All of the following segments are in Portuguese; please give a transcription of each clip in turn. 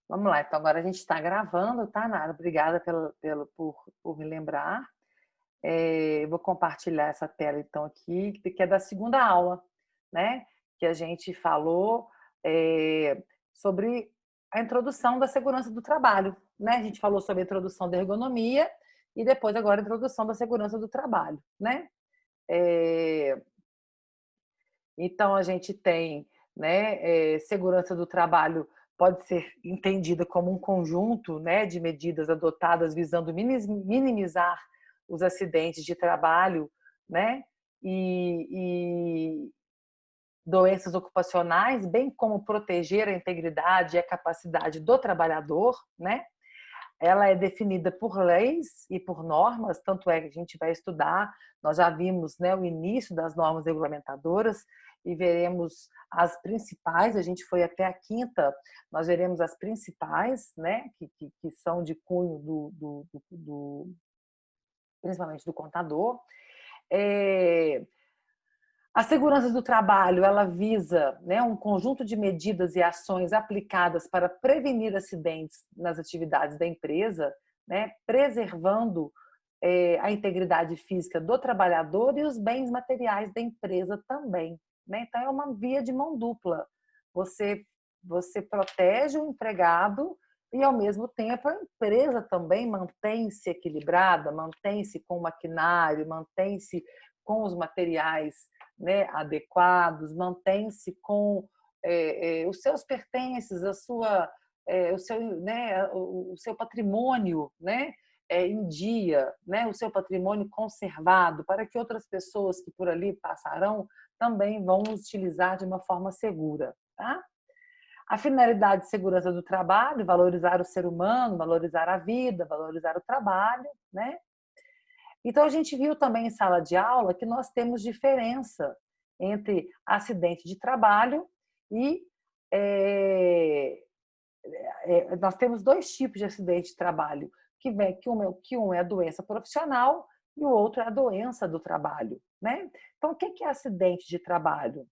Vamos lá, então agora a gente está gravando, tá, Nara? Obrigada por me lembrar. Eu vou compartilhar essa tela então aqui, que é da segunda aula, né? Que a gente falou sobre a introdução da segurança do trabalho, né? A gente falou sobre a introdução da ergonomia e depois agora a introdução da segurança do trabalho, né? É, então, a gente tem, né, segurança do trabalho pode ser entendida como um conjunto, né, de medidas adotadas visando minimizar os acidentes de trabalho, né, e doenças ocupacionais, bem como proteger a integridade e a capacidade do trabalhador, né? Ela é definida por leis e por normas, tanto é que a gente vai estudar, nós já vimos, né, o início das normas regulamentadoras e veremos as principais, a gente foi até a quinta, nós veremos as principais, né, que são de cunho principalmente do contador. É, a segurança do trabalho, ela visa, né, um conjunto de medidas e ações aplicadas para prevenir acidentes nas atividades da empresa, né, preservando a integridade física do trabalhador e os bens materiais da empresa também, né? Então é uma via de mão dupla. Você você protege o empregado e ao mesmo tempo a empresa também mantém-se equilibrada, mantém-se com o maquinário, mantém-se com os materiais, né, adequados, mantém-se com os seus pertences, o seu, né, o seu patrimônio, né, em dia, né, o seu patrimônio conservado, para que outras pessoas que por ali passarão também vão utilizar de uma forma segura. Tá? A finalidade de segurança do trabalho, valorizar o ser humano, valorizar a vida, valorizar o trabalho, né? Então, a gente viu também em sala de aula que nós temos diferença entre acidente de trabalho e. É, nós temos dois tipos de acidente de trabalho, que um é a doença profissional e o outro é a doença do trabalho. Né? Então, o que é acidente de trabalho?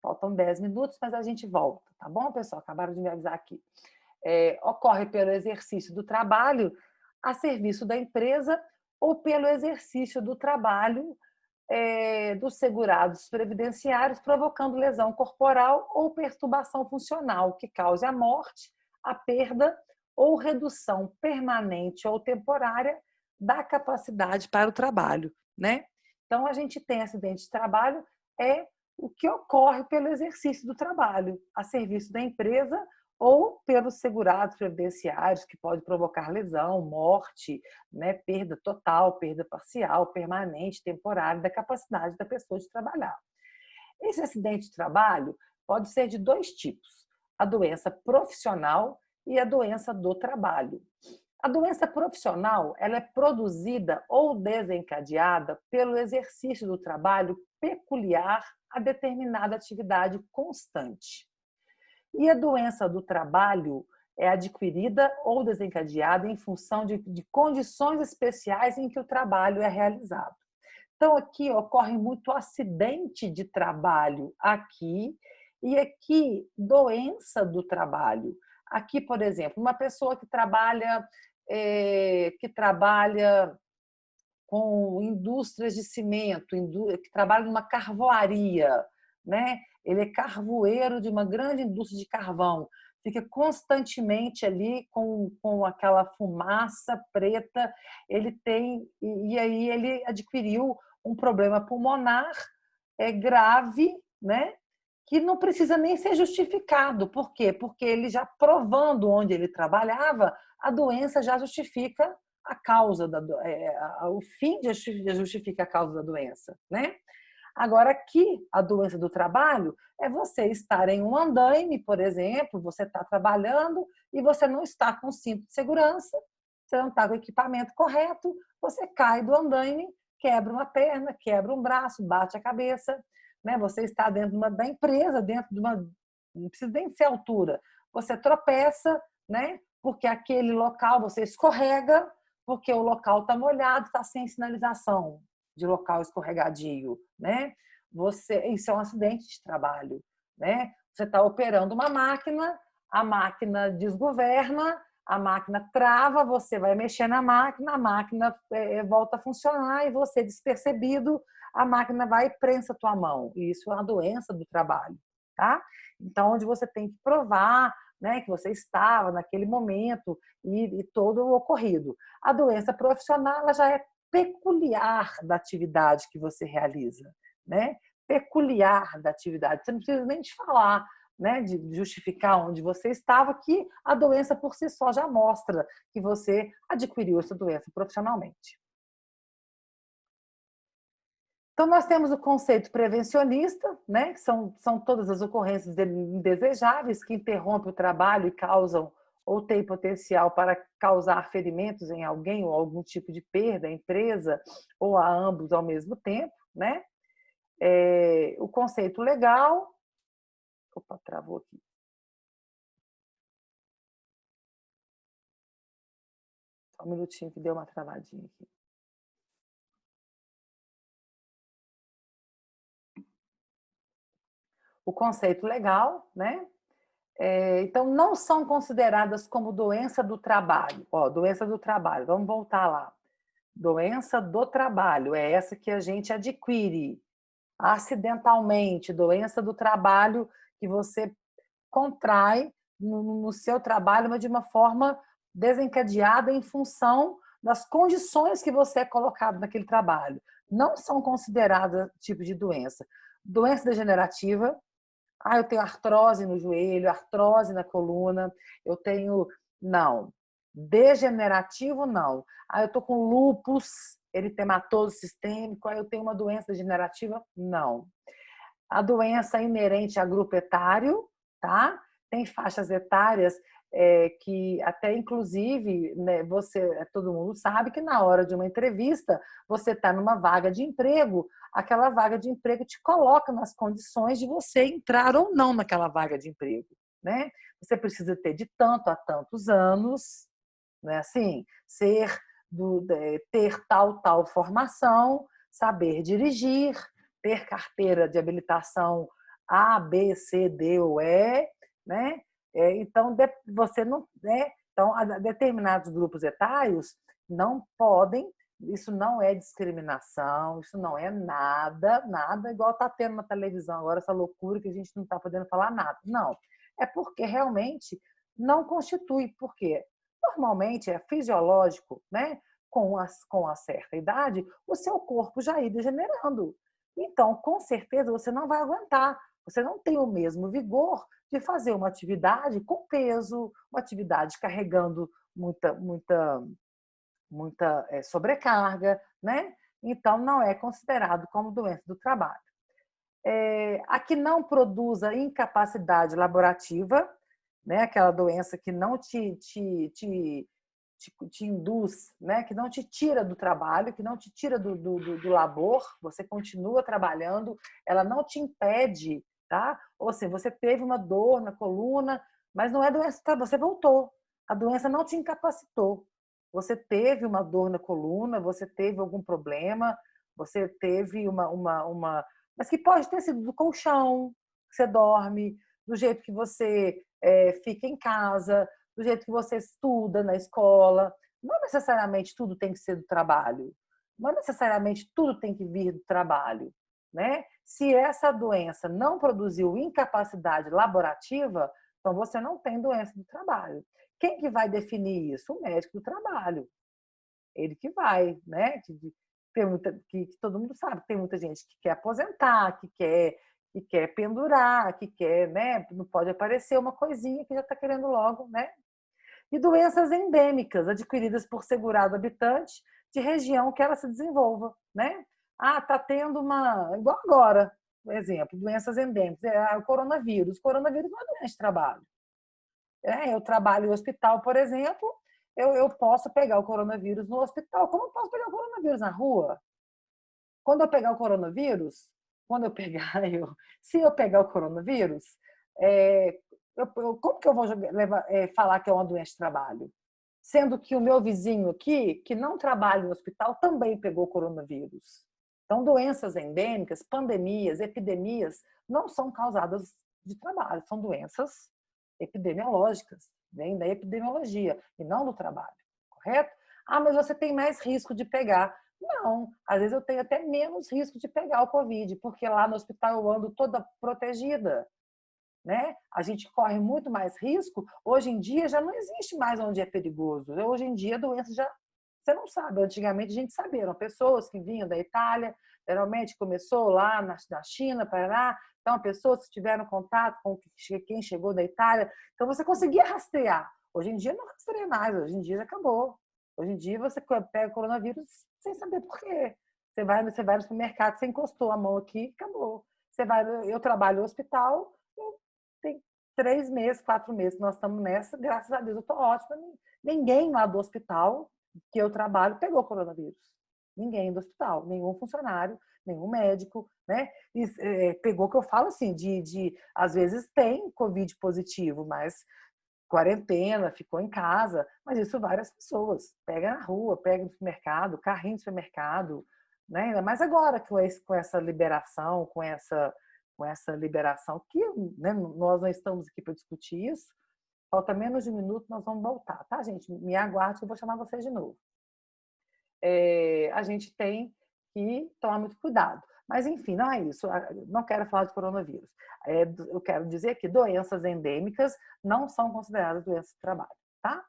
Faltam 10 minutos, mas a gente volta, tá bom, pessoal? Acabaram de me avisar aqui. Ocorre pelo exercício do trabalho a serviço da empresa ou pelo exercício do trabalho dos segurados previdenciários, provocando lesão corporal ou perturbação funcional que cause a morte, a perda ou redução permanente ou temporária da capacidade para o trabalho, né? Então, a gente tem acidente de trabalho, é o que ocorre pelo exercício do trabalho, a serviço da empresa ou pelos segurados previdenciários, que pode provocar lesão, morte, né, perda total, perda parcial, permanente, temporária da capacidade da pessoa de trabalhar. Esse acidente de trabalho pode ser de dois tipos: a doença profissional e a doença do trabalho. A doença profissional, ela é produzida ou desencadeada pelo exercício do trabalho peculiar a determinada atividade constante. E a doença do trabalho é adquirida ou desencadeada em função de condições especiais em que o trabalho é realizado. Então, aqui ocorre muito acidente de trabalho aqui, e aqui doença do trabalho. Aqui, por exemplo, uma pessoa que trabalha com indústrias de cimento, que trabalha numa carvoaria, né? Ele é carvoeiro de uma grande indústria de carvão, fica constantemente ali com aquela fumaça preta, e aí ele adquiriu um problema pulmonar grave, né? Que não precisa nem ser justificado. Por quê? Porque ele já provando onde ele trabalhava, a doença já justifica a causa o fim já justifica a causa da doença, né? Agora, aqui, a doença do trabalho é você estar em um andaime, por exemplo, você está trabalhando e você não está com cinto de segurança, você não está com o equipamento correto, você cai do andaime, quebra uma perna, quebra um braço, bate a cabeça, né? Você está dentro da empresa, dentro de uma. Não precisa nem ser altura, você tropeça, né? Porque aquele local você escorrega, porque o local está molhado, está sem sinalização de local escorregadio, né? isso é um acidente de trabalho, né? Você está operando uma máquina, a máquina desgoverna, a máquina trava, você vai mexer na máquina, a máquina volta a funcionar e você, despercebido, a máquina vai e prensa a tua mão. E isso é uma doença do trabalho, tá? Então, onde você tem que provar, né, que você estava naquele momento e todo o ocorrido. A doença profissional ela já é peculiar da atividade que você realiza, né? Peculiar da atividade. Você não precisa nem de falar, né, de justificar onde você estava, que a doença por si só já mostra que você adquiriu essa doença profissionalmente. Então, nós temos o conceito prevencionista, né, que são todas as ocorrências indesejáveis que interrompem o trabalho e causam ou têm potencial para causar ferimentos em alguém ou algum tipo de perda à empresa ou a ambos ao mesmo tempo, né? O conceito legal... Opa, travou aqui. Só um minutinho que deu uma travadinha aqui. O conceito legal, né? Então, não são consideradas como doença do trabalho. Ó, doença do trabalho, vamos voltar lá. Doença do trabalho, é essa que a gente adquire acidentalmente, doença do trabalho que você contrai no seu trabalho, mas de uma forma desencadeada em função das condições que você é colocado naquele trabalho. Não são consideradas tipo de doença. Doença degenerativa, eu tenho artrose no joelho, artrose na coluna, eu tenho... Não. Degenerativo, não. Eu estou com lúpus eritematoso sistêmico, eu tenho uma doença degenerativa? Não. A doença inerente a grupo etário, tá? Tem faixas etárias que até, inclusive, né, todo mundo sabe que na hora de uma entrevista, você está numa vaga de emprego, aquela vaga de emprego te coloca nas condições de você entrar ou não naquela vaga de emprego, né? Você precisa ter de tanto a tantos anos, né? Assim, ter tal formação, saber dirigir, ter carteira de habilitação A, B, C, D ou E, né? Então, você não, né? Então, determinados grupos etários não podem, isso não é discriminação, isso não é nada igual está tendo na televisão agora, essa loucura que a gente não está podendo falar nada. Não, é porque realmente não constitui, porque normalmente é fisiológico, né? Com a certa idade, o seu corpo já ir degenerando. Então, com certeza, você não vai aguentar. Você não tem o mesmo vigor de fazer uma atividade com peso, uma atividade carregando muita sobrecarga, né? Então, não é considerado como doença do trabalho. A que não produza incapacidade laborativa, né? Aquela doença que não te induz, né? Que não te tira do trabalho, que não te tira do labor, você continua trabalhando, ela não te impede, tá? Ou seja, você teve uma dor na coluna, mas não é doença, você voltou. A doença não te incapacitou. Você teve uma dor na coluna, você teve algum problema, você teve mas que pode ter sido do colchão que você dorme, do jeito que você fica em casa, do jeito que você estuda na escola. Não necessariamente tudo tem que ser do trabalho. Não necessariamente tudo tem que vir do trabalho, né? Se essa doença não produziu incapacidade laborativa, então você não tem doença do trabalho. Quem que vai definir isso? O médico do trabalho. Ele que vai, né? Que todo mundo sabe que tem muita gente que quer aposentar, que quer pendurar, que quer, né? Não pode aparecer uma coisinha que já está querendo logo, né? E doenças endêmicas adquiridas por segurado habitante de região que ela se desenvolva, né? Tá tendo igual agora, por exemplo, doenças endêmicas, o coronavírus. O coronavírus não é doença de trabalho. Eu trabalho em hospital, por exemplo, eu posso pegar o coronavírus no hospital, como eu posso pegar o coronavírus na rua? Quando eu pegar o coronavírus, se eu pegar o coronavírus, como que eu vou falar que é uma doença de trabalho? Sendo que o meu vizinho aqui, que não trabalha no hospital, também pegou coronavírus. Então, doenças endêmicas, pandemias, epidemias, não são causadas de trabalho, são doenças epidemiológicas, vêm da epidemiologia e não do trabalho, correto? Ah, mas você tem mais risco de pegar. Não, às vezes eu tenho até menos risco de pegar o Covid, porque lá no hospital eu ando toda protegida, né? A gente corre muito mais risco. Hoje em dia já não existe mais onde é perigoso. Hoje em dia a doença já você não sabe. Antigamente a gente sabia, eram pessoas que vinham da Itália, geralmente começou lá na China, Paraná. Então, pessoas que tiveram contato com quem chegou da Itália. Então, você conseguia rastrear. Hoje em dia não rastreia mais, hoje em dia já acabou. Hoje em dia você pega o coronavírus sem saber por quê. Você vai no supermercado, você encostou a mão aqui, acabou. Eu trabalho no hospital, tem 3 meses, 4 meses que nós estamos nessa, graças a Deus eu estou ótima. Ninguém lá do hospital que eu trabalho pegou coronavírus. Ninguém do hospital, nenhum funcionário, nenhum médico, né? E, pegou, que eu falo assim, às vezes tem Covid positivo, mas quarentena, ficou em casa, mas isso várias pessoas. Pega na rua, pega no supermercado, carrinho de supermercado, né? Ainda mais agora com essa liberação, com essa liberação, que, né, nós não estamos aqui para discutir isso. Falta menos de um minuto, nós vamos voltar, tá, gente? Me aguarde que eu vou chamar vocês de novo. A gente tem que tomar muito cuidado. Mas, enfim, não é isso. Não quero falar de coronavírus. Eu quero dizer que doenças endêmicas não são consideradas doenças de trabalho, tá?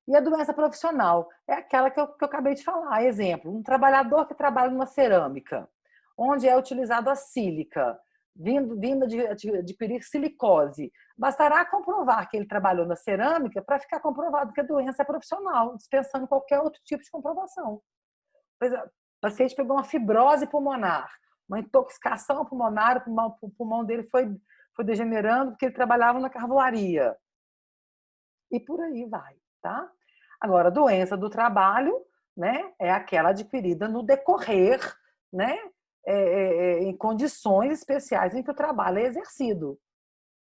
E a doença profissional é aquela que eu acabei de falar. Exemplo, um trabalhador que trabalha numa cerâmica, onde é utilizado a sílica, vindo de adquirir silicose. Bastará comprovar que ele trabalhou na cerâmica para ficar comprovado que a doença é profissional, dispensando qualquer outro tipo de comprovação. O paciente pegou uma fibrose pulmonar, uma intoxicação pulmonar, o pulmão dele foi degenerando porque ele trabalhava na carvoaria. E por aí vai, tá? Agora, a doença do trabalho, né, é aquela adquirida no decorrer, né, em condições especiais em que o trabalho é exercido,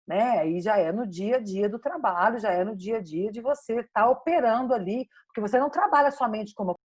né? Aí já é no dia a dia do trabalho, já é no dia a dia de você estar operando ali, porque você não trabalha somente como